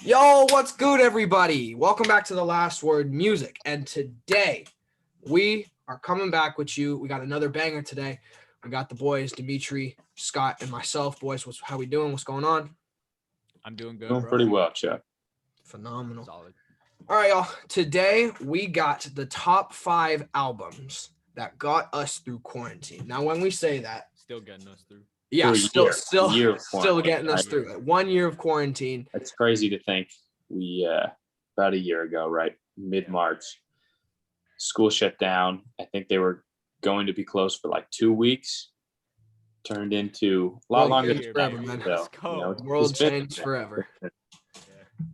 Yo, what's good, everybody? Welcome back to The Last Word Music. And today, we are coming back with you. We got another banger today. We got the boys, Dimitri, Scott, and myself. Boys, how we doing? What's going on? I'm doing good, Doing pretty well, Chuck. Phenomenal. Solid. All right, y'all. Today, we got the top 5 albums that got us through quarantine. Now, when we say that, Still getting us through. yeah, Through still a year of getting us right? through it. 1 year of quarantine. It's crazy to think we about a year ago, right? Mid-March, school shut down. I think they were going to be closed for like 2 weeks. Turned into a lot World longer changed than forever, that. man. So, Let's go. World changed forever. Yeah.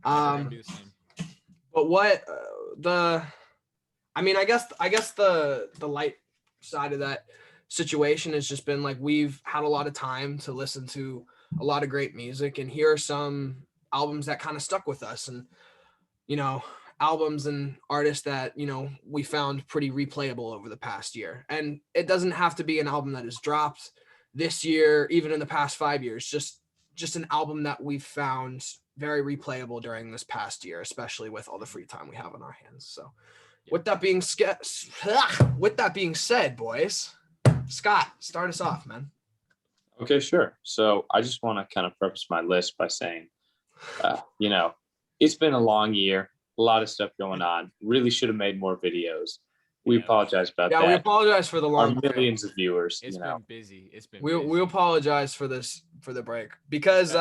Um, Do the same. But what I guess the light side of that situation has just been like we've had a lot of time to listen to a lot of great music, and here are some albums that kind of stuck with us, and albums and artists that we found pretty replayable over the past year. And it doesn't have to be an album that has dropped this year, even in the past 5 years, just an album that we've found very replayable during this past year, especially with all the free time we have on our hands. So with that being said, boys, Scott, start us off, man. Okay, sure. So I just want to kind of preface my list by saying, it's been a long year, a lot of stuff going on. Really should have made more videos. We apologize about that. Yeah, we apologize for the long Our millions of viewers. It's been busy. It's been we apologize for the break because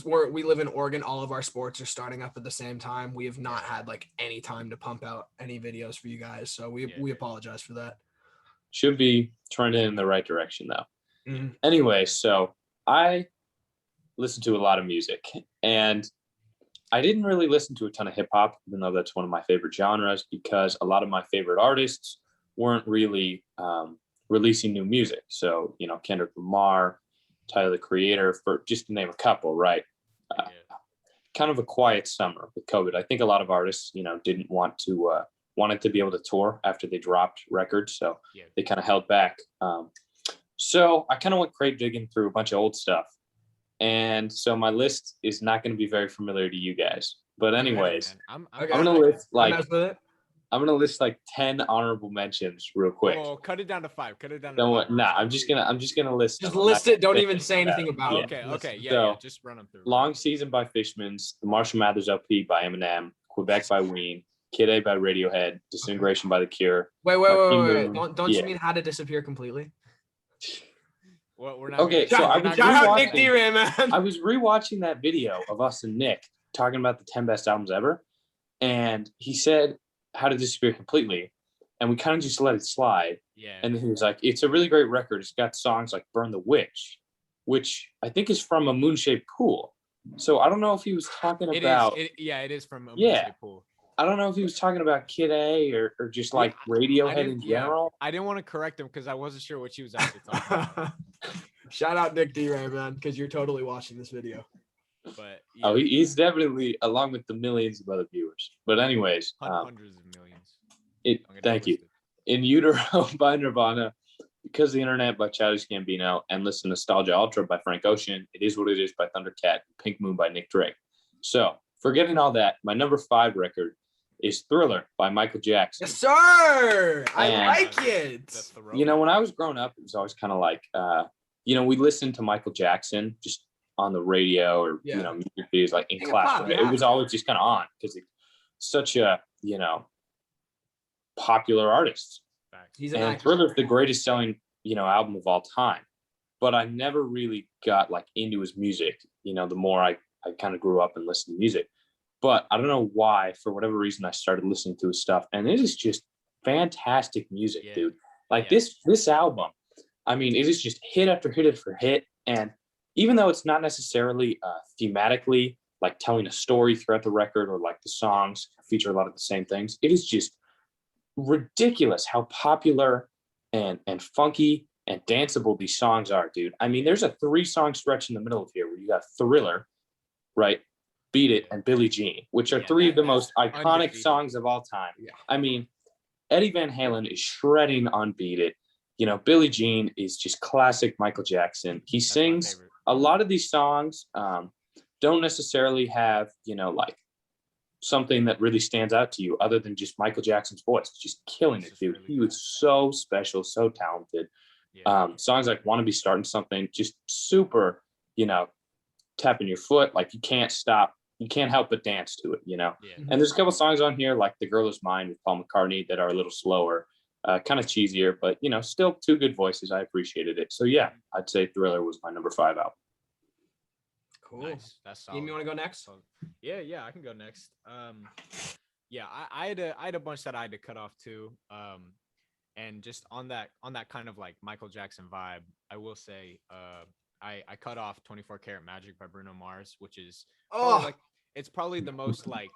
we live in Oregon. All of our sports are starting up at the same time. We have not had like any time to pump out any videos for you guys, so we apologize for that. Should be trending in the right direction though. Mm-hmm. Anyway, so I listen to a lot of music, and I didn't really listen to a ton of hip hop, even though that's one of my favorite genres, because a lot of my favorite artists weren't really releasing new music. So, Kendrick Lamar, Tyler, the Creator, for just to name a couple, right? Kind of a quiet summer with COVID. I think a lot of artists, didn't wanted to be able to tour after they dropped records. So they kind of held back. So I kind of went crate digging through a bunch of old stuff. And so my list is not going to be very familiar to you guys. But anyways, I'm going to list like 10 honorable mentions real quick. Oh, cut it down to 5. Cut it down to Don't 5. Nah, I'm just gonna list. Just list it. Don't even say anything about it. Okay. Yeah. Just run them through. Long Season by Fishmans, the Marshall Mathers LP by Eminem, Quebec by Ween, Kid A by Radiohead, Disintegration by The Cure. Wait. Don't you mean How to Disappear Completely? Well, we're not okay, so I was Nick D-Ray, man. I was rewatching that video of us and Nick talking about the 10 best albums ever, and he said How to Disappear Completely, and we kind of just let it slide. Yeah. And then he was like, "It's a really great record. It's got songs like Burn the Witch, which I think is from A Moon-Shaped Pool." So I don't know if he was talking about. It is from A Moon-Shaped Pool. I don't know if he was talking about Kid A or just like Radiohead in general. I didn't want to correct him because I wasn't sure what she was actually talking about. Shout out Nick D-Ray, man, because you're totally watching this video. But he's definitely along with the millions of other viewers. But anyways, hundreds of millions. Thank you. In Utero by Nirvana, Because the Internet by Childish Gambino, Endless Nostalgia Ultra by Frank Ocean, It Is What It Is by Thundercat, Pink Moon by Nick Drake. So forgetting all that, my number 5 record is Thriller by Michael Jackson. Yes, sir. I like it. When I was growing up, it was always kind of like, we listened to Michael Jackson just on the radio or, music videos like in class. It was always just kind of on because it's such a, popular artist. And Thriller's the greatest selling, album of all time. But I never really got like into his music, the more I kind of grew up and listened to music. But I don't know why, for whatever reason, I started listening to his stuff. And it is just fantastic music, dude. Like this album, I mean, it is just hit after hit after hit. And even though it's not necessarily thematically like telling a story throughout the record or like the songs feature a lot of the same things, it is just ridiculous how popular and funky and danceable these songs are, dude. I mean, there's a 3-song stretch in the middle of here where you got Thriller, right? Beat It, and Billie Jean, which are 3 of the most iconic songs of all time. Yeah. I mean, Eddie Van Halen is shredding on Beat It. Billie Jean is just classic Michael Jackson. He sings a lot of these songs don't necessarily have, like something that really stands out to you other than just Michael Jackson's voice. Just killing it, dude. He was so special, so talented. Songs like "Want to Be Starting Something," just super, tapping your foot. Like you can't stop. You can't help but dance to it, And there's a couple songs on here like "The Girl Is Mine" with Paul McCartney that are a little slower, kind of cheesier, but still two good voices. I appreciated it. So yeah, I'd say Thriller was my number 5 album. Cool. Nice. That's solid. You want to go next? Yeah, I can go next. I had a bunch that I had to cut off too. And just on that kind of like Michael Jackson vibe, I will say, I cut off 24 Karat Magic by Bruno Mars, which is it's probably the most like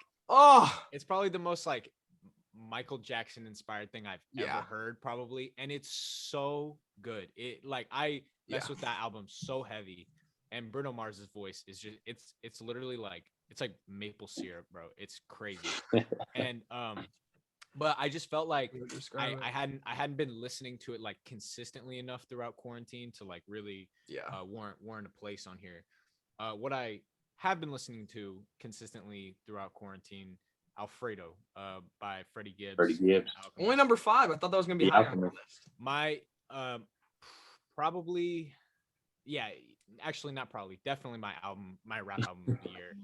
Michael Jackson inspired thing I've ever heard, probably, and it's so good. It like I mess with that album so heavy, and Bruno Mars's voice is just it's literally like it's like maple syrup, bro. It's crazy, and but I just felt like I hadn't been listening to it like consistently enough throughout quarantine to like really warrant a place on here. What I have been listening to consistently throughout quarantine, Alfredo by Freddie Gibbs. Only number 5. I thought that was gonna be higher on the list. My probably, actually not probably, definitely my rap album of the year.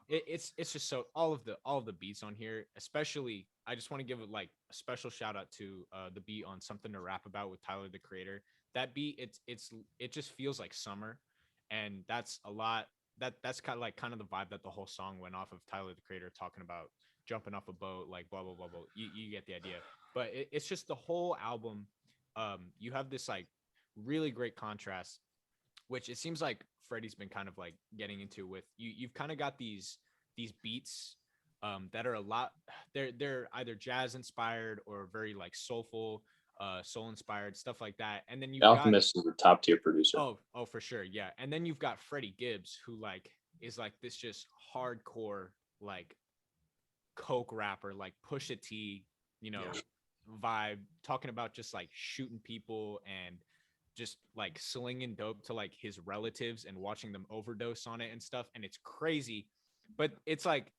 It's just so all of the beats on here, especially I just want to give it like a special shout out to the beat on Something to Rap About with Tyler the Creator. That beat, it just feels like summer, and that's a lot. That's kind of the vibe that the whole song went off of. Tyler the Creator talking about jumping off a boat, like blah blah blah blah. You get the idea. But it's just the whole album. You have this like really great contrast, which it seems like Freddie's been kind of like getting into with you. You've kind of got these beats that are a lot. They're either jazz inspired or very like soulful, soul inspired, stuff like that. And then Alchemist is a top tier producer. Oh, for sure, yeah. And then you've got Freddie Gibbs, who like is like this just hardcore like coke rapper, like Pusha T, vibe, talking about just like shooting people and just like slinging dope to like his relatives and watching them overdose on it and stuff. And it's crazy, but it's like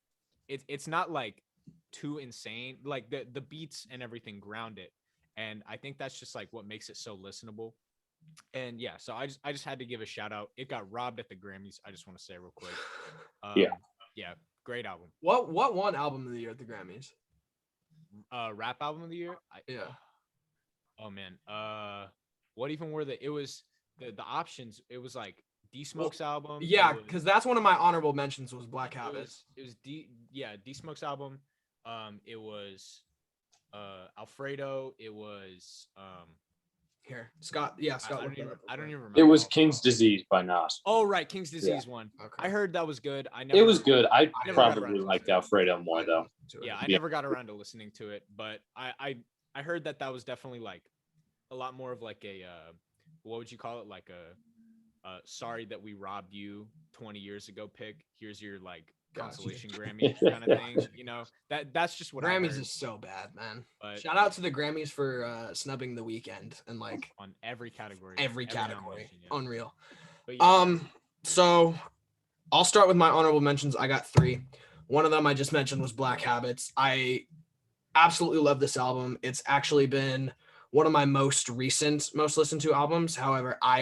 it's not like too insane. Like the beats and everything ground it. And I think that's just like what makes it so listenable. And so I just had to give a shout out. It got robbed at the Grammys. I just want to say real quick. Great album. What won album of the year at the Grammys? Rap album of the year? Oh man. What even were it was the options. It was like D-Smoke's album. Yeah, because that's one of my honorable mentions was Black Habits. It was D-Smoke's album. It was Alfredo. It was Scott. Yeah, Scott. I don't even remember. It was King's Disease by Nas. Oh right, King's Disease one. Okay. I heard that was good. It was good. I probably liked Alfredo more though. Yeah, I never got around to listening to it, but I heard that was definitely like a lot more of like a what would you call it, like a sorry that we robbed you 20 years ago pick. Here's your like consolation Grammy kind of thing. That's just what Grammys is so bad, man. But shout out to the Grammys for snubbing The Weeknd and like on every category. Unreal. So I'll start with my honorable mentions. I got 3. One of them I just mentioned was Black Habits. I absolutely love this album. It's actually been one of my most listened to albums. However, I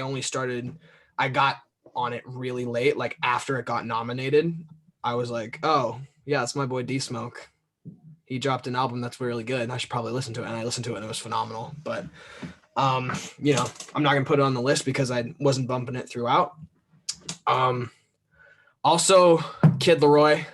got on it really late, like after it got nominated. I was like, oh yeah, it's my boy D-Smoke. He dropped an album that's really good. I should probably listen to it. And I listened to it and it was phenomenal. But I'm not gonna put it on the list because I wasn't bumping it throughout. Also Kid Laroi,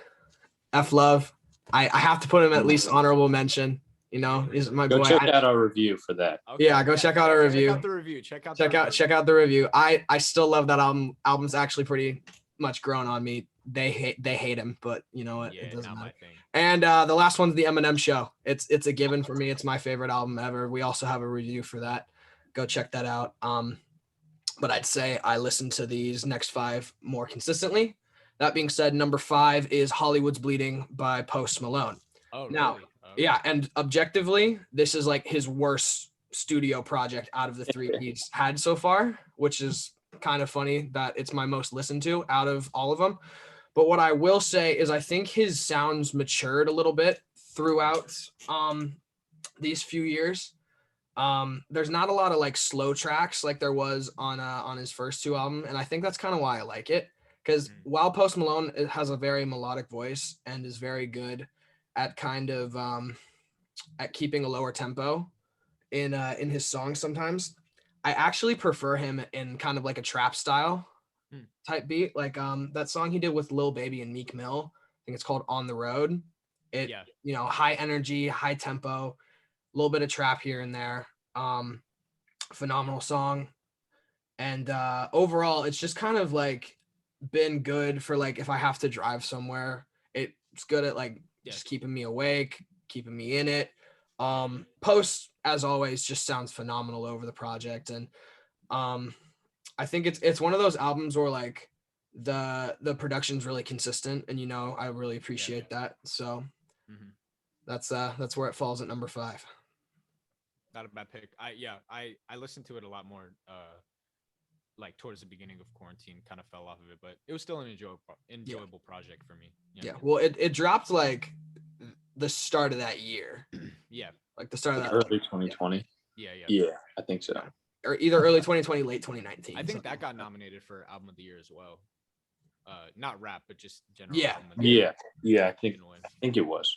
F Love. I have to put him at least honorable mention. Is my boy. Go check out our review for that. Okay. Yeah, go check out our review. Check out the review. Check out the review. I still love that album. Album's actually pretty much grown on me. They hate him, but you know what? Yeah, it doesn't not matter. my thing. And the last one's the Eminem Show. It's a given for me. It's my favorite album ever. We also have a review for that. Go check that out. But I'd say I listen to these next 5 more consistently. That being said, number 5 is Hollywood's Bleeding by Post Malone. Oh, now, really? Yeah, and objectively, this is like his worst studio project out of the 3 he's had so far, which is kind of funny that it's my most listened to out of all of them. But what I will say is I think his sounds matured a little bit throughout these few years. There's not a lot of like slow tracks like there was on his first two albums, and I think that's kind of why I like it. Because while Post Malone has a very melodic voice and is very good at kind of at keeping a lower tempo in his songs sometimes, I actually prefer him in kind of like a trap style type beat. Like that song he did with Lil Baby and Meek Mill, I think it's called On the Road. You know, high energy, high tempo, a little bit of trap here and there. Phenomenal song. And overall, it's just kind of like been good for like if I have to drive somewhere. It's good at like just keeping me awake, keeping me in it. Post, as always, just sounds phenomenal over the project. And I think it's one of those albums where like the production's really consistent, and you know, I really appreciate that. So that's where it falls at number 5. Not a bad pick. I listened to it a lot more like towards the beginning of quarantine, kind of fell off of it, but it was still an enjoyable project for me. Well, it dropped like the start of that year. Like the start of that early 2020. Yeah, I think so. Or either early 2020, late 2019. I think that got nominated for album of the year as well. Not rap, but just general. Yeah. I think it was.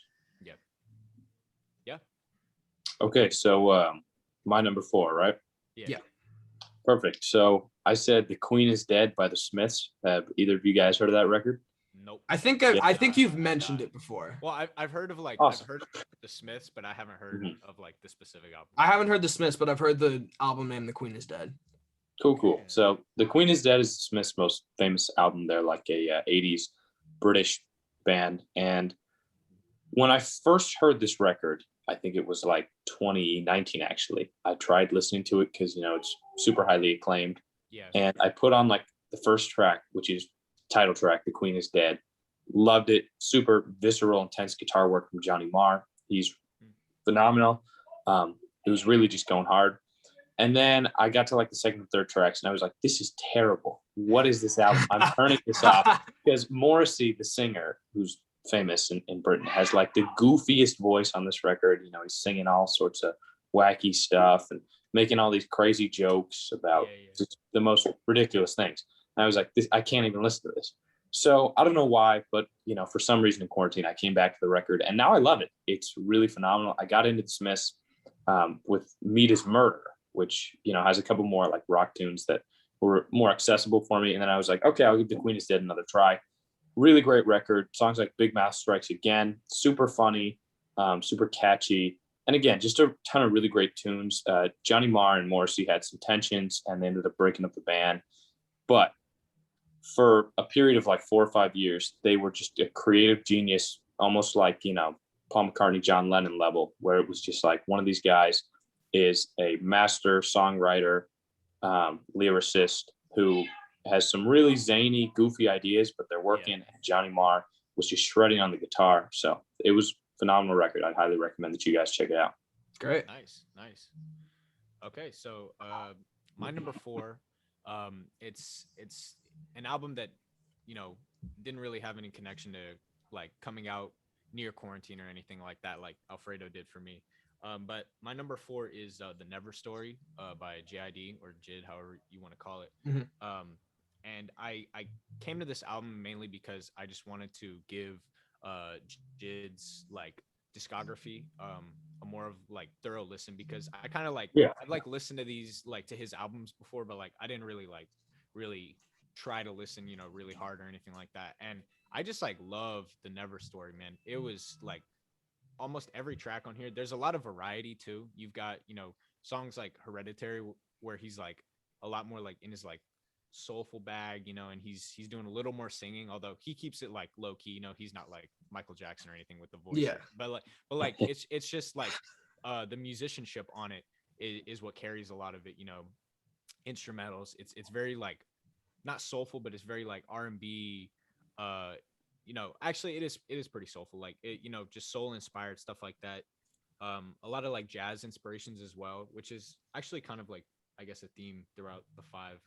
Okay, so my number 4, right? Yeah. Perfect. So I said "The Queen Is Dead" by the Smiths. Have either of you guys heard of that record? Nope. I think you've mentioned it before. Well, I've heard of like Awesome. I've heard of the Smiths, but I haven't heard of like the specific album. I haven't heard the Smiths, but I've heard the album name "The Queen Is Dead." Cool. So "The Queen Is Dead" is the Smiths' most famous album. They're like a 80s British band, and when I first heard this record, I think it was like 2019 actually. I tried listening to it because, you know, it's super highly acclaimed. And I put on like the first track, which is title track, "The Queen Is Dead." Loved it. Super visceral, intense guitar work from Johnny Marr. He's phenomenal. It was really just going hard. And then I got to like the second and third tracks and I was like, this is terrible. What is this album? I'm turning this off. Because Morrissey, the singer, who's famous in Britain, has like the goofiest voice on this record. You know, he's singing all sorts of wacky stuff and making all these crazy jokes about just the most ridiculous things. And I was like, I can't even listen to this. So I don't know why, but you know, for some reason in quarantine, I came back to the record and now I love it. It's really phenomenal. I got into the Smiths with "Meat Is Murder," which, you know, has a couple more like rock tunes that were more accessible for me. And then I was like, okay, I'll give "The Queen Is Dead" another try. Really great record. Songs like "Big Mouth Strikes Again," super funny, super catchy. And again, just a ton of really great tunes. Johnny Marr and Morrissey had some tensions and they ended up breaking up the band. But for a period of like 4 or 5 years, they were just a creative genius, almost like, you know, Paul McCartney, John Lennon level, where it was just like one of these guys is a master songwriter, lyricist who has some really zany, goofy ideas, but they're working. And Johnny Marr was just shredding on the guitar. So it was a phenomenal record. I'd highly recommend that you guys check it out. Great. Nice. Okay, so my number 4, it's an album that, you know, didn't really have any connection to like coming out near quarantine or anything like that, like Alfredo did for me. But my number 4 is The Never Story by JID or JID, however you want to call it. And I came to this album mainly because I just wanted to give JID's like discography a more of like thorough listen, because I kind of like I've like listened to these like to his albums before, but like I didn't really try to listen, you know, really hard or anything like that. And I just like love The Never Story, man. It was like almost every track on here. There's a lot of variety too. You've got, you know, songs like Hereditary where he's like a lot more like in his like soulful bag, you know, and he's doing a little more singing, although he keeps it like low key, you know, he's not like Michael Jackson or anything with the voice. But it's just like the musicianship on it is what carries a lot of it, you know. Instrumentals, it's very like not soulful, but it's very like R&B, you know, actually it is pretty soulful, like it, you know, just soul inspired stuff like that. A lot of like jazz inspirations as well, which is actually kind of like, I guess, a theme throughout the 5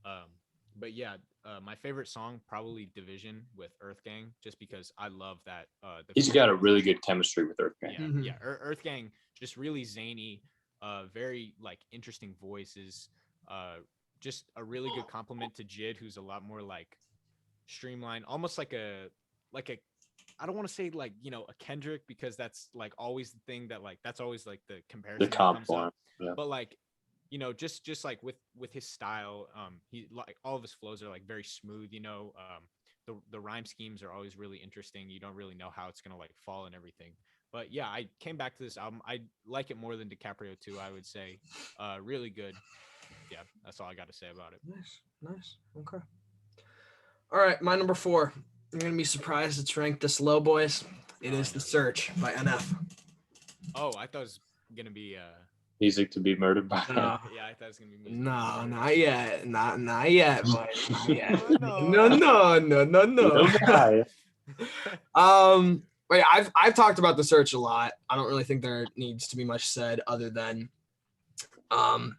But yeah, my favorite song probably Division with Earth Gang, just because I love that. He's got a really good chemistry with Earth Gang. Yeah, yeah. Earth Gang just really zany, very like interesting voices. Just a really good compliment to Jid, who's a lot more like streamlined, almost like a I don't want to say like, you know, a Kendrick, because that's like always the thing that like that's always like the comparison The comp that comes for him. up. Yeah. But like, you know, just like with his style, he like all of his flows are like very smooth, you know. The rhyme schemes are always really interesting. You don't really know how it's gonna like fall and everything. But yeah, I came back to this album. I like it more than DiCaprio 2, I would say. Really good. Yeah, that's all I got to say about it. Nice. Okay. All right, my number 4. You're gonna be surprised it's ranked this low, boys. It is The Search by NF. Oh, I thought it was gonna be Music to be murdered by. Yeah, I thought it was gonna be music. No, not yet. Not yet, boys. Not yet. No. Wait, I've talked about The Search a lot. I don't really think there needs to be much said other than I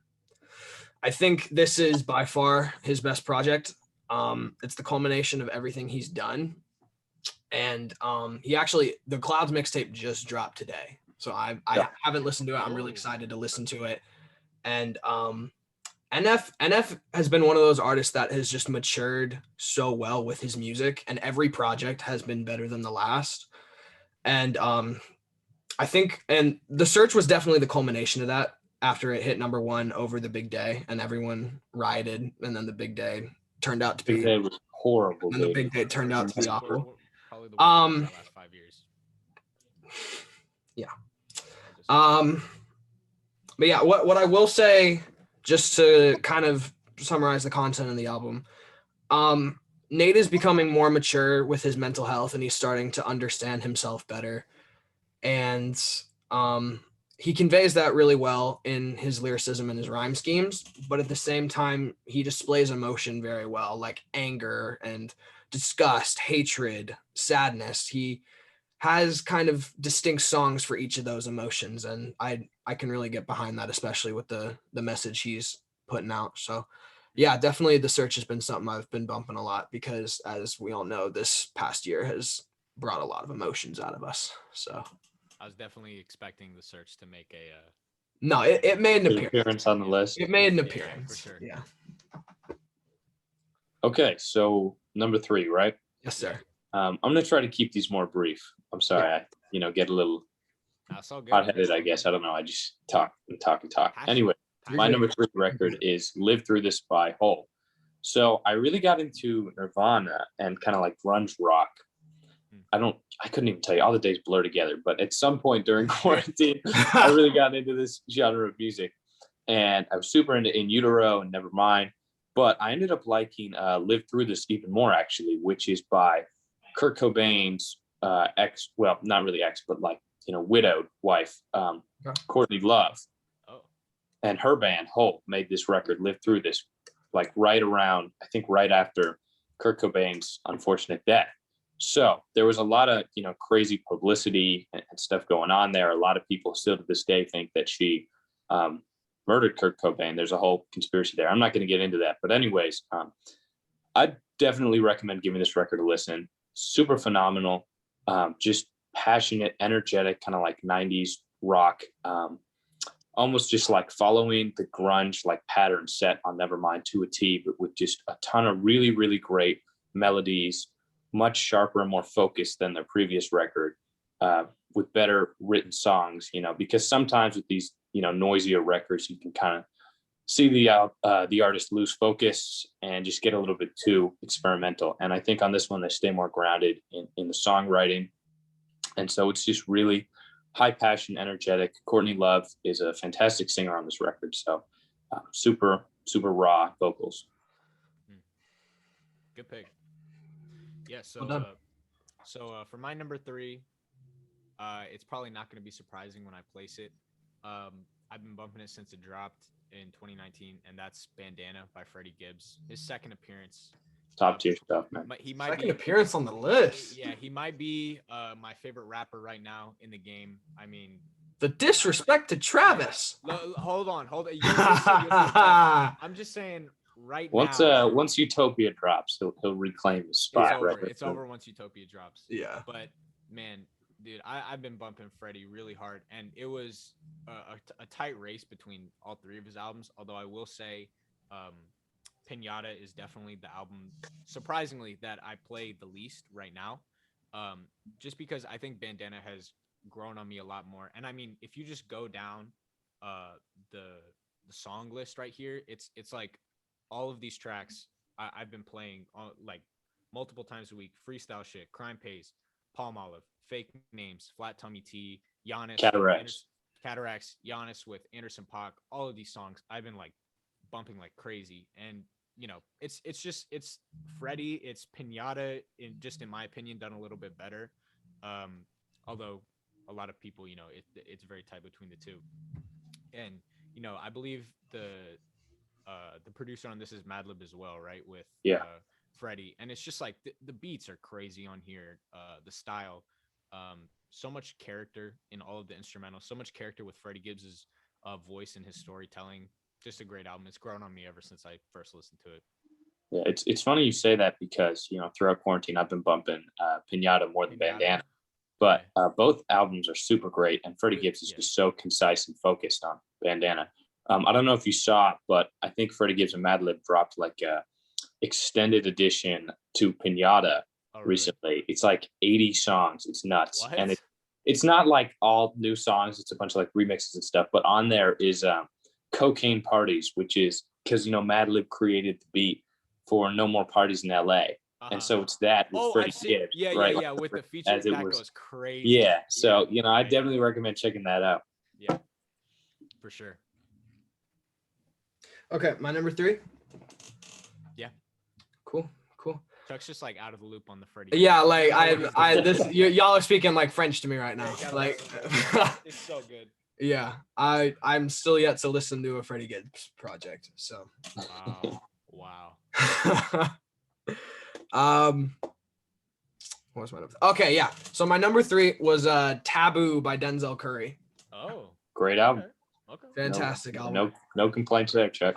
think this is by far his best project. It's the culmination of everything he's done. And he actually, the Clouds mixtape just dropped today. So I haven't listened to it. I'm really excited to listen to it. And NF has been one of those artists that has just matured so well with his music, and every project has been better than the last. And I think, and The Search was definitely the culmination of that after it hit number 1 over The Big Day, and everyone rioted, and then The Big Day turned out to be Big Day was horrible. And The Big Day turned out to be awful. Probably the worst of the last 5 years. Yeah. But yeah, what I will say, just to kind of summarize the content of the album, Nate is becoming more mature with his mental health, and he's starting to understand himself better. And he conveys that really well in his lyricism and his rhyme schemes, but at the same time, he displays emotion very well, like anger and disgust, hatred, sadness. He has kind of distinct songs for each of those emotions, and I can really get behind that, especially with the message he's putting out. So yeah, definitely The Search has been something I've been bumping a lot, because as we all know, this past year has brought a lot of emotions out of us. So I was definitely expecting The Search to make a no, it made an appearance on the list. It made an appearance. For sure. Yeah. Okay, so number 3, right? Yes, sir. I'm gonna try to keep these more brief. I'm sorry, I get a little hot-headed, I guess. I don't know. I just talk. Anyway, my number 3 record is "Live Through This" by Hole. So I really got into Nirvana and kind of like grunge rock. I couldn't even tell you, all the days blur together, but at some point during quarantine, I really got into this genre of music, and I was super into In Utero and Nevermind, but I ended up liking Live Through This even more, actually, which is by Kurt Cobain's ex, well, not really ex, but like, widowed wife, Courtney Love. And her band, Hole, made this record, Live Through This, like right after Kurt Cobain's unfortunate death. So there was a lot of, crazy publicity and stuff going on there. A lot of people still to this day think that she murdered Kurt Cobain. There's a whole conspiracy there. I'm not going to get into that. But anyways, I definitely recommend giving this record a listen. Super phenomenal, just passionate, energetic, kind of like 90s rock, almost just like following the grunge like pattern set on Nevermind to a T, but with just a ton of really, really great melodies, much sharper and more focused than their previous record, with better written songs, because sometimes with these, noisier records, you can kind of see the artist lose focus and just get a little bit too experimental. And I think on this one, they stay more grounded in the songwriting. And so it's just really high passion, energetic. Courtney Love is a fantastic singer on this record. So super, super raw vocals. Good pick. Yeah. So for my number 3, it's probably not going to be surprising when I place it. I've been bumping it since it dropped in 2019, and that's Bandana by Freddie Gibbs. His second appearance. Top tier stuff, man. He might second appearance on the list. Yeah, he might be my favorite rapper right now in the game. I mean, the disrespect to Travis. Hold on. I'm just saying, Once Utopia drops, he'll reclaim his spot. It's over once Utopia drops. Yeah. But man, dude, I've been bumping Freddie really hard, and it was a tight race between all three of his albums. Although I will say, Pinata is definitely the album, surprisingly, that I play the least right now. Just because I think Bandana has grown on me a lot more. And I mean, if you just go down the song list right here, it's like all of these tracks I've been playing like multiple times a week. Freestyle Shit, Crime Pays, Palm Olive, Fake Names, Flat Tummy Tea, Giannis, Cataracts, Giannis with Anderson .Paak. All of these songs I've been like bumping like crazy. And you know, it's Freddie, it's Pinata, in my opinion, done a little bit better. Although a lot of people, you know, it's very tight between the two. And you know, I believe the producer on this is Madlib as well, right? With Freddie, and it's just like the beats are crazy on here. The style, so much character in all of the instrumentals, so much character with Freddie Gibbs's voice and his storytelling. Just a great album. It's grown on me ever since I first listened to it. Yeah, it's funny you say that because, you know, throughout quarantine I've been bumping Pinata more than Bandana, but both albums are super great, and Freddie Gibbs is just so concise and focused on Bandana. I don't know if you saw it, but I think Freddie Gibbs and Madlib dropped like a extended edition to Pinata recently. It's like 80 songs. It's nuts. What? And it's not like all new songs. It's a bunch of like remixes and stuff, but on there is Cocaine Parties, which is because, you know, Madlib created the beat for No More Parties in LA. And so it's that with Freddie Gibbs. Yeah. With the feature, that goes crazy. Yeah. So, you know, I definitely recommend checking that out. Yeah, for sure. Okay, my number 3. Yeah. Cool. Chuck's just like out of the loop on the Freddie. Yeah, like y'all are speaking like French to me right now. Like it's so good. Yeah, I'm still yet to listen to a Freddie Gibbs project. So. Wow. What was my number? Okay, yeah. So my number 3 was Taboo by Denzel Curry. Oh, great album. Okay. Fantastic album. No complaints there, Chuck.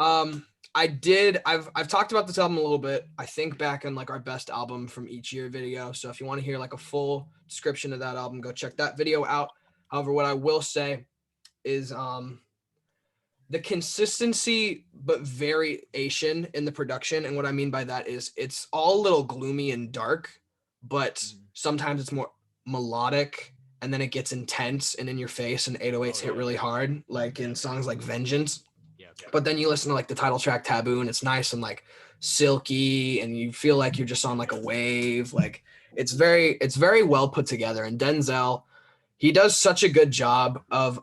I've talked about this album a little bit. I think back on like our best album from each year video. So if you want to hear like a full description of that album, go check that video out. However, what I will say is the consistency but variation in the production. And what I mean by that is it's all a little gloomy and dark, but sometimes it's more melodic, and then it gets intense and in your face, and 808s hit really hard, like in songs like Vengeance. But then you listen to like the title track Taboo, and it's nice and like silky, and you feel like you're just on like a wave. Like it's very well put together. And Denzel, he does such a good job of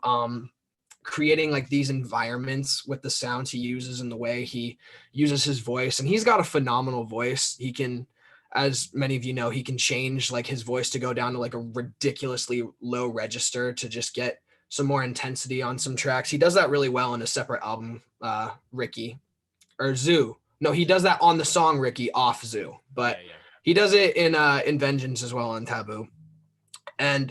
creating like these environments with the sounds he uses and the way he uses his voice. And he's got a phenomenal voice. He can, as many of you know, he can change like his voice to go down to like a ridiculously low register to just get some more intensity on some tracks. He does that really well in a separate album, Ricky or Zoo. No, he does that on the song Ricky off Zoo, but he does it in Vengeance as well on Taboo. And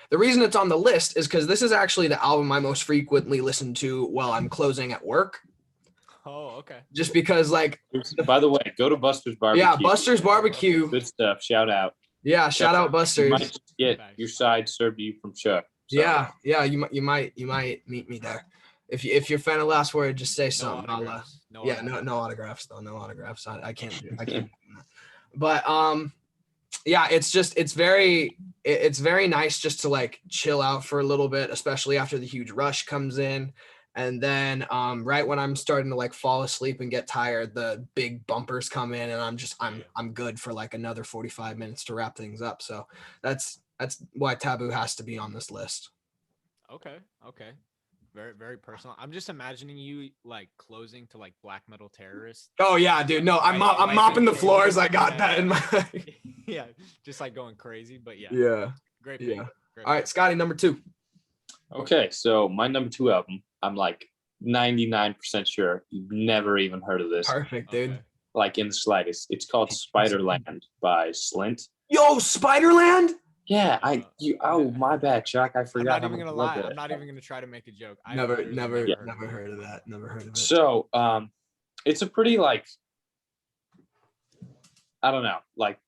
the reason it's on the list is because this is actually the album I most frequently listen to while I'm closing at work. Oh, okay. Just because, like, by the way, go to Buster's Barbecue. Yeah, Buster's Barbecue. Good stuff. Shout out. Yeah, shout out Buster's. You might get your side served to you from Chuck. So. Yeah. You might meet me there. If you're a fan of Last Word, just say something. No autographs though. No autographs. I can't do that. But yeah, it's very nice just to like chill out for a little bit, especially after the huge rush comes in. And then right when I'm starting to like fall asleep and get tired, the big bumpers come in, and I'm good for like another 45 minutes to wrap things up. So that's why Taboo has to be on this list. Okay. Very, very personal. I'm just imagining you like closing to like Black Metal Terrorist. Oh yeah, dude. No, I'm mopping the floors. I got that in my. Yeah, just like going crazy, but yeah. Yeah. Great pick. Yeah. All right, Scotty, number 2. Okay, so my number 2 album, I'm like 99% sure you've never even heard of this. Perfect, dude. Okay. Like in the slightest. It's called Spiderland by Slint. Yo, Spiderland? Yeah, my bad, Chuck. I forgot. I'm not even gonna lie. I'm not even gonna try to make a joke. Never heard of that. Never heard of it. So, it's a pretty like, I don't know, like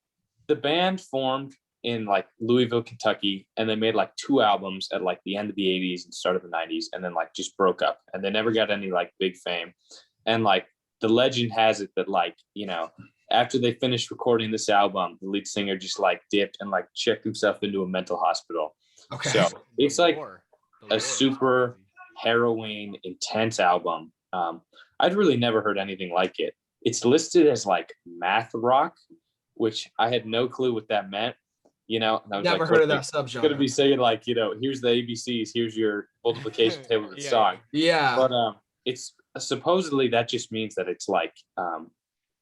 the band formed in like Louisville, Kentucky, and they made like 2 albums at like the end of the 80s and start of the 90s, and then like just broke up, and they never got any like big fame. And like the legend has it that like, you know, after they finished recording this album, the lead singer just like dipped and like checked himself into a mental hospital. Okay. So it's like a super harrowing, intense album. I'd really never heard anything like it. It's listed as like math rock, which I had no clue what that meant. You know, and I was never like, heard of that subgenre. Going to be saying like, you know, here's the ABCs, here's your multiplication table of the song. Yeah. But it's supposedly that just means that it's like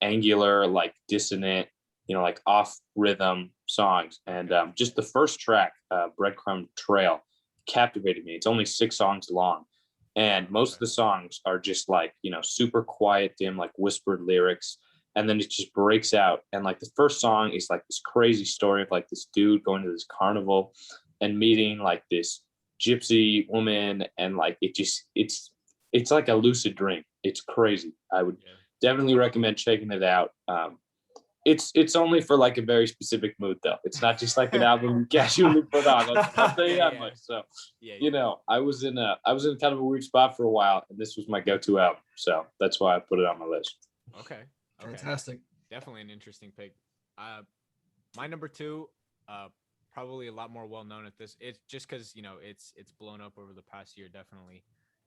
angular, like dissonant, you know, like off rhythm songs. And just the first track, Breadcrumb Trail, captivated me. It's only 6 songs long, and most of the songs are just like, you know, super quiet, dim, like whispered lyrics. And then it just breaks out. And like the first song is like this crazy story of like this dude going to this carnival and meeting like this gypsy woman. And like, it's like a lucid dream. It's crazy. I would definitely recommend checking it out. It's only for like a very specific mood though. It's not just like an album you casually put on. I'll tell you that much. So, you know, I was in kind of a weird spot for a while, and this was my go-to album. So that's why I put it on my list. Okay. Fantastic. Definitely an interesting pick. My number 2, probably a lot more well known at this. It's just because, you know, it's blown up over the past year. Definitely.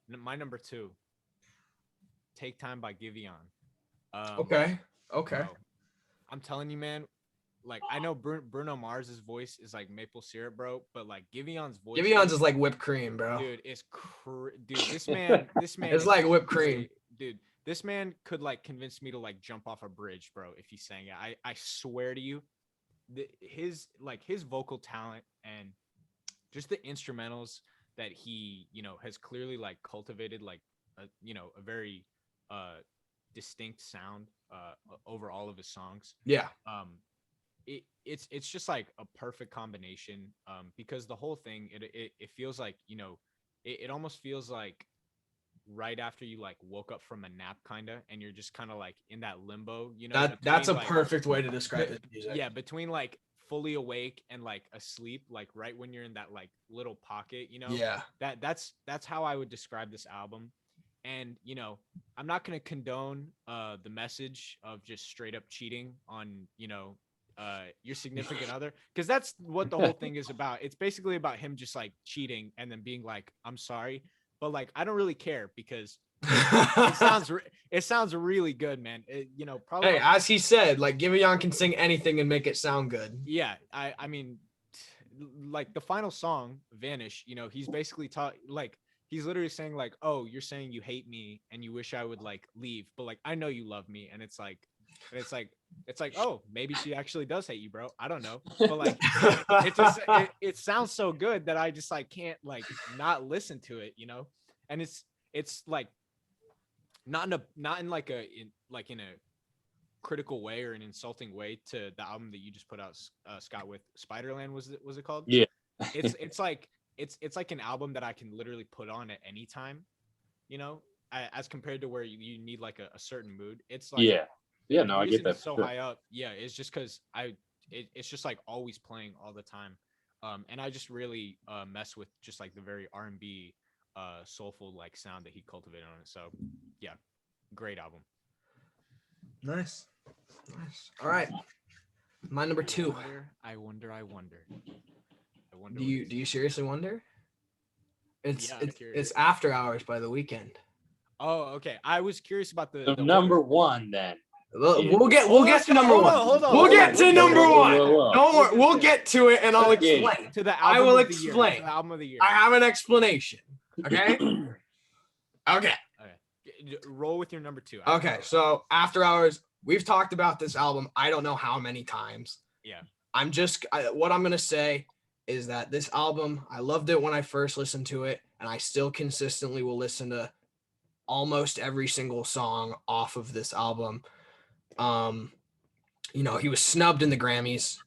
My number 2, Take Time by Giveon. Okay. Bro, I'm telling you, man. Like, I know Bruno Mars's voice is like maple syrup, bro, but like Giveon's voice. Giveon's is like whipped cream, bro. Dude, dude, this man. It's like whipped cream, dude. This man could like convince me to like jump off a bridge, bro, if he sang it. I swear to you, his vocal talent and just the instrumentals that he, you know, has clearly like cultivated like a very distinct sound over all of his songs. Yeah. It's just like a perfect combination because the whole thing it feels like, you know, it almost feels like right after you like woke up from a nap kind of, and you're just kind of like in that limbo, you know. That's a like, perfect way to describe it. Yeah, between like fully awake and like asleep, like right when you're in that like little pocket, you know. Yeah, that's how I would describe this album. And you know, I'm not going to condone the message of just straight up cheating on, you know, your significant other, because that's what the whole thing is about. It's basically about him just like cheating and then being like, I'm sorry. But like, I don't really care because it sounds really good, man. You know, probably. Hey, as he said, like Giveon can sing anything and make it sound good. Yeah, I mean, like the final song, Vanish. You know, he's basically he's literally saying like, oh, you're saying you hate me and you wish I would like leave, but like I know you love me, and it's like, oh, maybe she actually does hate you, bro. I don't know, but like it sounds so good that I just like can't like not listen to it, you know. And it's like not in a critical way or an insulting way to the album that you just put out, Scott, with Spiderland. Was it called? Yeah. It's like an album that I can literally put on at any time, you know, as compared to where you need like a certain mood. It's like yeah, no, I get that. It's so high up. Yeah, it's just because it's just like always playing all the time. And I just really mess with just like the very R&B soulful like sound that he cultivated on it. So yeah, great album. Nice. All right, my number 2. I wonder. Do you seriously wonder? It's After Hours by The Weeknd. Oh, okay. I was curious about the number 1 then. We'll get to number 1. Hold on. We'll get to number 1. Don't worry. We'll get to it, and I'll explain. To the album I will of the explain. Year. The album of the year. I have an explanation. Okay. Okay. Roll with your number 2. Okay. So After Hours, we've talked about this album I don't know how many times. Yeah. What I'm gonna say is that this album, I loved it when I first listened to it, and I still consistently will listen to almost every single song off of this album. You know, he was snubbed in the Grammys.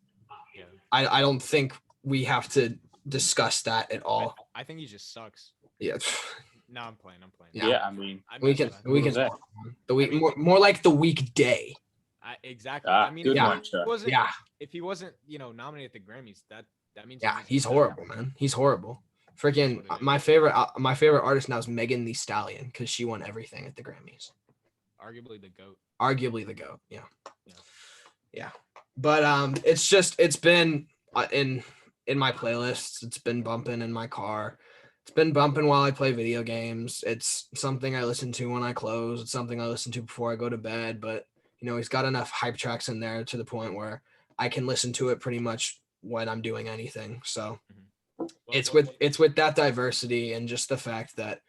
Yeah. I don't think we have to discuss that at all. I think he just sucks. Yeah. No, I'm playing. Yeah, I mean, we can the week more like the weekday. Exactly. I mean, if he wasn't, nominated at the Grammys, that means he's horrible, man. He's horrible. Freaking my favorite artist now is Megan Thee Stallion because she won everything at the Grammys. Arguably the GOAT. Yeah. But it's been in my playlists. It's been bumping in my car. It's been bumping while I play video games. It's something I listen to when I close. It's something I listen to before I go to bed. But he's got enough hype tracks in there to the point where I can listen to it pretty much when I'm doing anything. So it's with that diversity and just the fact that,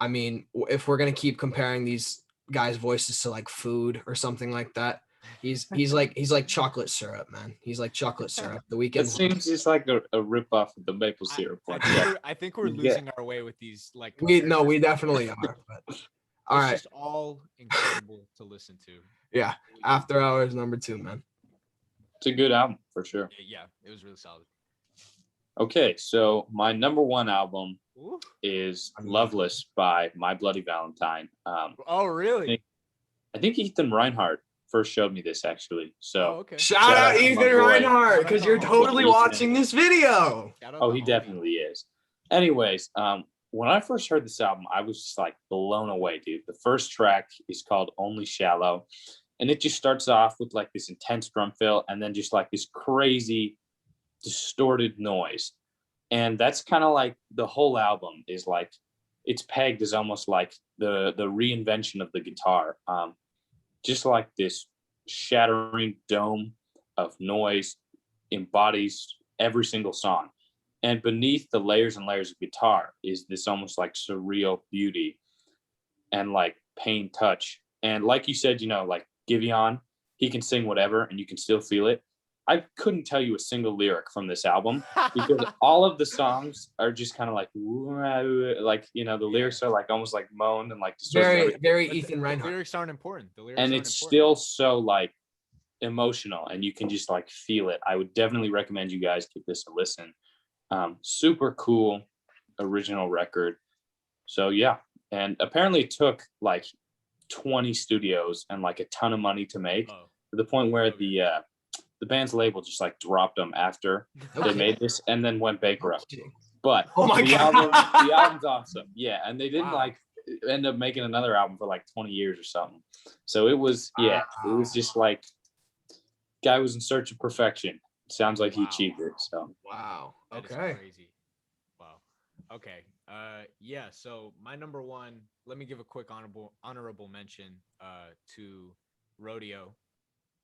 I mean, if we're gonna keep comparing these guys' voices to like food or something like that, he's like chocolate syrup, man. He's like chocolate syrup. The Weeknd. It seems just like a rip off of the maple syrup. I think we're losing our way with these. Like we definitely are. But all right, just all incredible to listen to. Yeah, After Hours #2, man. It's a good album for sure. Yeah, it was really solid. Okay, so my #1 album is Loveless by My Bloody Valentine. Oh, really? I think Ethan Reinhardt first showed me this, actually. So shout out Ethan Reinhardt, because you're totally watching this video. Oh, he definitely is. Anyways, when I first heard this album, I was just like blown away, dude. The first track is called Only Shallow, and it just starts off with like this intense drum fill and then just like this crazy distorted noise. And that's kind of like the whole album is like, it's pegged as almost like the reinvention of the guitar. Just like this shattering dome of noise embodies every single song. And beneath the layers and layers of guitar is this almost like surreal beauty and like pain touch. And like you said, like Giveon, he can sing whatever and you can still feel it. I couldn't tell you a single lyric from this album because all of the songs are just kind of like the lyrics are like almost like moaned and like very Ethan Reinhardt. The lyrics aren't important. Still so like emotional and you can just like feel it. I would definitely recommend you guys give this a listen. Super cool original record. So yeah, and apparently it took like 20 studios and like a ton of money to make to the point where the band's label just like dropped them after they made this and then went bankrupt. But the album's awesome. Yeah, and they didn't like end up making another album for like 20 years or something. So it was it was just like guy was in search of perfection. Sounds like he achieved it. So wow. That is crazy. Wow. Okay. So my #1, let me give a quick honorable mention to Rodeo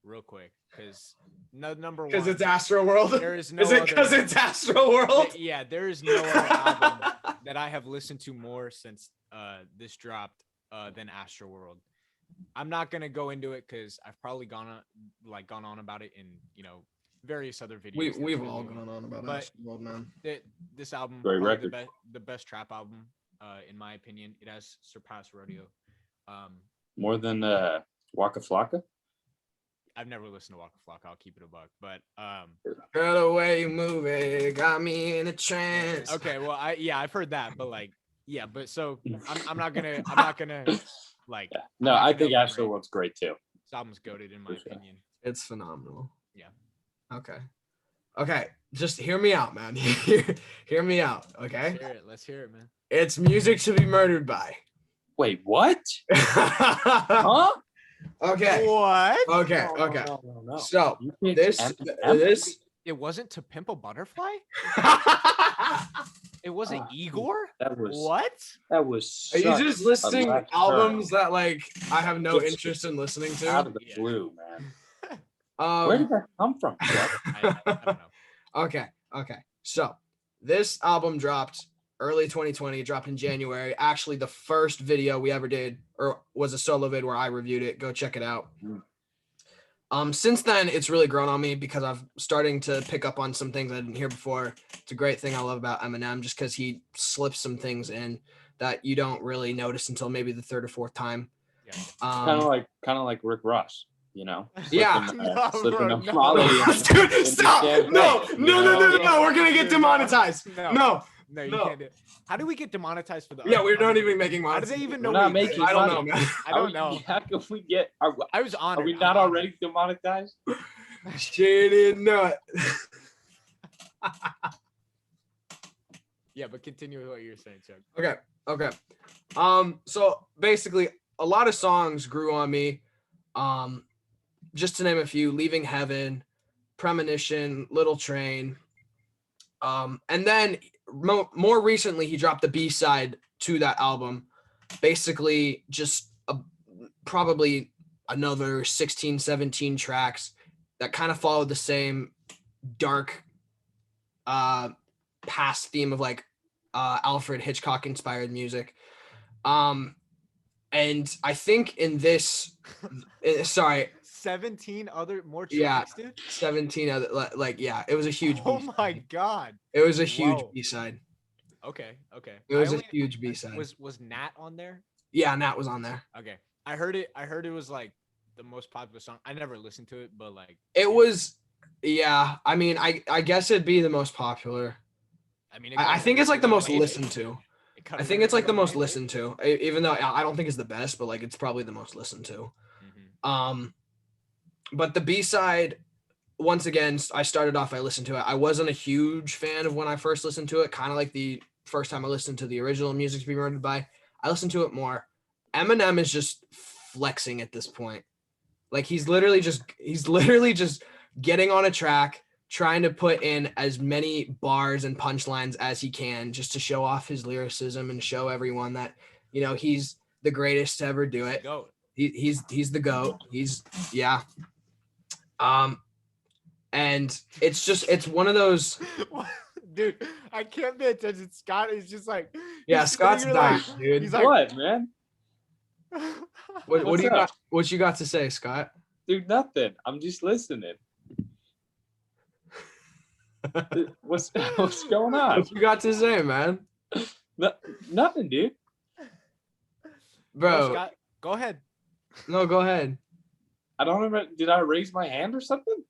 real quick, because #1, because it's Astroworld. There is no is it because it's Astroworld? Yeah, there is no other album that I have listened to more since this dropped than Astroworld. I'm not gonna go into it because I've probably gone on about it in various other videos. We've all gone on about Astroworld, man. This album, great record. The best trap album, in my opinion. It has surpassed Rodeo. More than Waka Flocka? I've never listened to Waka Flocka. I'll keep it a buck. But girl, the way you move it got me in a trance. Okay, well, I've heard that, but but so I'm not gonna like. Yeah. No, I think Astroworld's great too. This album's goated in my opinion. It's phenomenal. Yeah. Okay. Just hear me out, man. Hear me out. Okay. Let's hear it, man. It's Music to Be Murdered By. Wait, what? Huh? Okay. What? Okay. No. So this it wasn't To Pimp a Butterfly? It wasn't Igor? That was what? That was. Are you just listing albums that like I have no interest in listening to? Out of the blue, man. Where did that come from? I don't know. Okay. So this album dropped early 2020, dropped in January. Actually, the first video we ever did was a solo vid where I reviewed it. Go check it out. Since then, it's really grown on me because I'm starting to pick up on some things I didn't hear before. It's a great thing I love about Eminem, just because he slips some things in that you don't really notice until maybe the third or fourth time. Yeah. Kind of like Rick Ross. Yeah. Slipping Molly. Dude, stop! No, we're gonna get demonetized. No, No, you No. can't do it. How do we get demonetized for the? Yeah, we're not even making money. How do they even know? We're not making I don't money. know, man. I don't know. How can we get? I was honored. Are we not already demonetized? Shit in nut. Yeah, but continue with what you're saying, Chuck. Okay. So basically, a lot of songs grew on me. Just to name a few: "Leaving Heaven," "Premonition," "Little Train." And then more recently, he dropped the B-side to that album. Basically, just probably another 16, 17 tracks that kind of followed the same dark past theme of like Alfred Hitchcock inspired music. And I think in this, 17 other more tracks, dude. 17 other it was a huge Oh B-side. my god. It was a huge B-side. Okay. It was a huge B-side. Was Nat on there? Yeah, Nat was on there. Okay. I heard it was like the most popular song. I never listened to it, but like it was, yeah. I mean, I guess it'd be the most popular. I mean, I think it's like the most listened to. I think it's like the most listened to, even though I don't think it's the best, but like it's probably the most listened to. Mm-hmm. But the B-side, once again, I started off, I listened to it. I wasn't a huge fan of when I first listened to it, kind of like the first time I listened to the original Music to Be Murdered By. I listened to it more. Eminem is just flexing at this point. Like he's literally just getting on a track, trying to put in as many bars and punchlines as he can just to show off his lyricism and show everyone that, you know, he's the greatest to ever do it. He's the GOAT. Yeah. And it's one of those. Dude, I can't pay attention. Scott is just like, yeah, Scott's back, dude. He's like, what, man? What do you got? What you got to say, Scott? Dude, nothing. I'm just listening. What's going on? What you got to say, man? Nothing, dude. Bro, Scott, go ahead. No, go ahead. I don't remember. Did I raise my hand or something?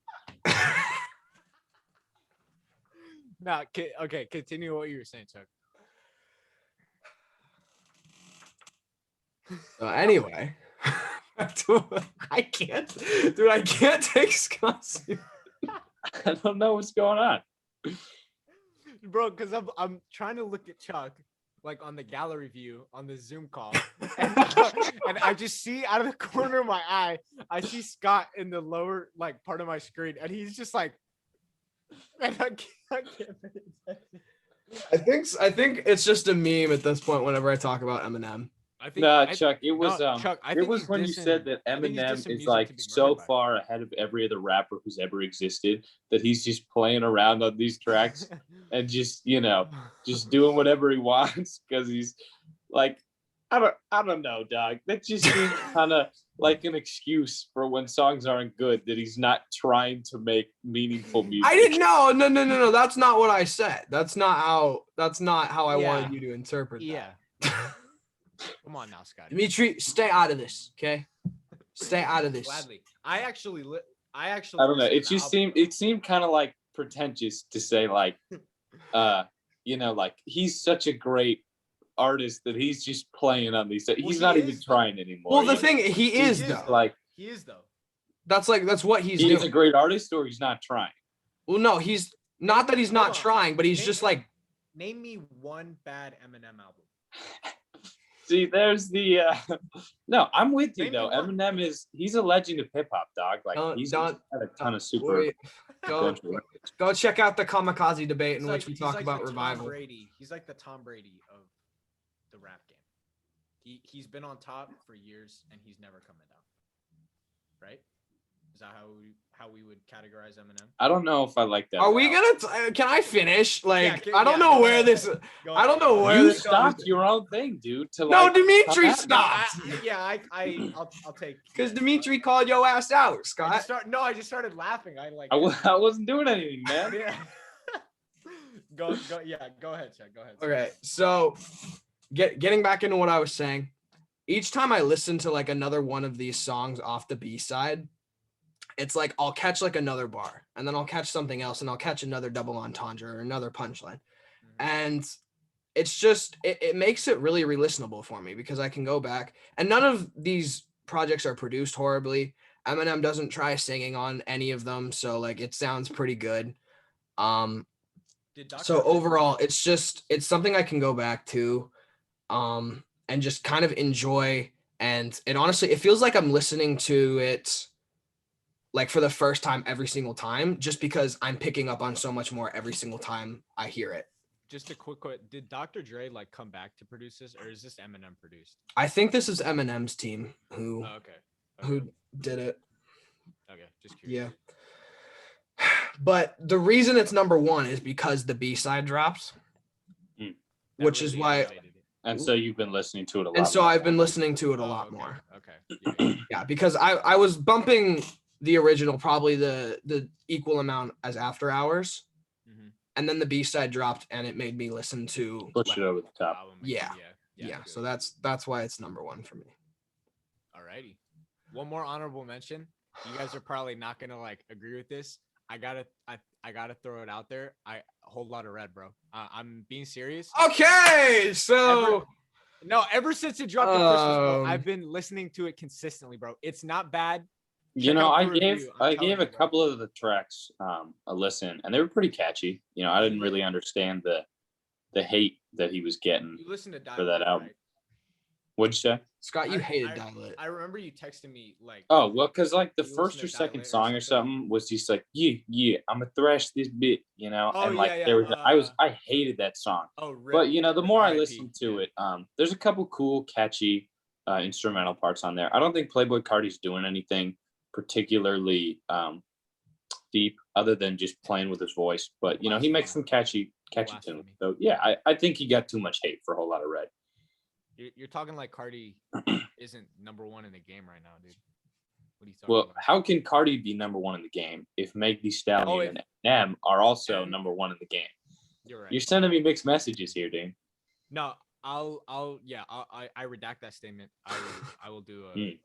No, okay. Continue what you were saying, Chuck. Anyway, I can't take Scott's. I don't know what's going on, bro. Because I'm trying to look at Chuck like on the gallery view on the Zoom call, and I just see out of the corner of my eye, I see Scott in the lower like part of my screen, and he's just like, and I can't pay attention. I think it's just a meme at this point. Whenever I talk about Eminem. Chuck, it was it was when you said that Eminem is like so far ahead of every other rapper who's ever existed that he's just playing around on these tracks and just, you know, just doing whatever he wants because he's like, I don't know, dog. That just seems kind of like an excuse for when songs aren't good that he's not trying to make meaningful music. I didn't know. No. That's not what I said. That's not how I wanted you to interpret that. Come on now, Scott. Dimitri, stay out of this, okay? Stay out of this. Gladly. I actually. I don't know. It seemed kind of like pretentious to say like, you know, like he's such a great artist that he's just playing on these. He's not even trying anymore. Well, the thing he is though. He is though. That's what he's doing. He's a great artist, or he's not trying. Well, no, he's not that he's not trying, but he's just like. Name me one bad Eminem album. See, there's the no, I'm with you though. Eminem he's a legend of hip hop, dog. Like he's had a ton of super. Go check out the Kamikaze debate in which we talk about revival. He's like the Tom Brady of the rap game. He's been on top for years and he's never coming down. Right? Is that how we would categorize Eminem? I don't know if I like that. Are we gonna? Can I finish? Like, I don't know where this. I don't know where you this stopped your own thing, dude. No, Dimitri stopped. I'll take. Because Dimitri called your ass out, Scott. I just started laughing. I wasn't doing anything, man. Yeah. Go ahead, Chuck. Go ahead. Okay, so getting back into what I was saying. Each time I listen to like another one of these songs off the B-side, it's like I'll catch like another bar and then I'll catch something else and I'll catch another double entendre or another punchline. And it's just it makes it really re-listenable for me because I can go back, and none of these projects are produced horribly. Eminem doesn't try singing on any of them, so like it sounds pretty good. So overall, it's something I can go back to, and just kind of enjoy. And it honestly, it feels like I'm listening to it like for the first time every single time, just because I'm picking up on so much more every single time I hear it. Just a quick, did Dr. Dre like come back to produce this, or is this Eminem produced? I think this is Eminem's team who who did it. Okay, just curious. Yeah. But the reason it's number one is because the B-side drops, which is why. And so you've been listening to it a lot. And so I've been listening to it a lot more. Okay. Yeah, because I was bumping the original probably the equal amount as After Hours, and then the B-side dropped, and it made me listen to push it over the top. Yeah. So that's why it's number one for me. Alrighty. One more honorable mention. You guys are probably not gonna like agree with this. I gotta throw it out there. A whole lot of red, bro. I'm being serious. Okay, so ever since it dropped at Christmas, bro, I've been listening to it consistently, bro. It's not bad. I gave a couple of the tracks a listen, and they were pretty catchy. I didn't really understand the hate that he was getting for that album. Right? What'd you say? Scott, you hated Dial-It. I remember you texting me like. Oh, well, because like the first or second song or something was just like, yeah, I'm gonna thrash this bit, and like there was I hated that song. Oh, really? But the more I listened to it, there's a couple cool, catchy instrumental parts on there. I don't think Playboi Carti's doing anything particularly deep other than just playing with his voice, but he makes some catchy tunes. So yeah, I think he got too much hate for a whole lot of red. You're talking like Cardi isn't number one in the game right now, dude. What are you talking about? How can Cardi be number one in the game if Meg Thee Stallion and Eminem are also number one in the game? You're right. You're sending me mixed messages here, dude. No, I redact that statement. I will do a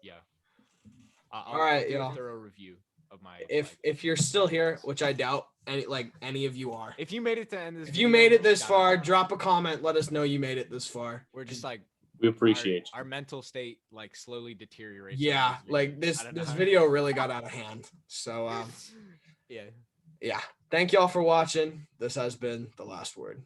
All right, do a thorough review of my. If you're still here, which I doubt any of you are. If you made it to end this, if you made it this far, drop a comment. Let us know you made it this far. We're just like. We appreciate our mental state like slowly deteriorates. Yeah, like this video really got out of hand. So yeah. Thank y'all for watching. This has been The Last Word.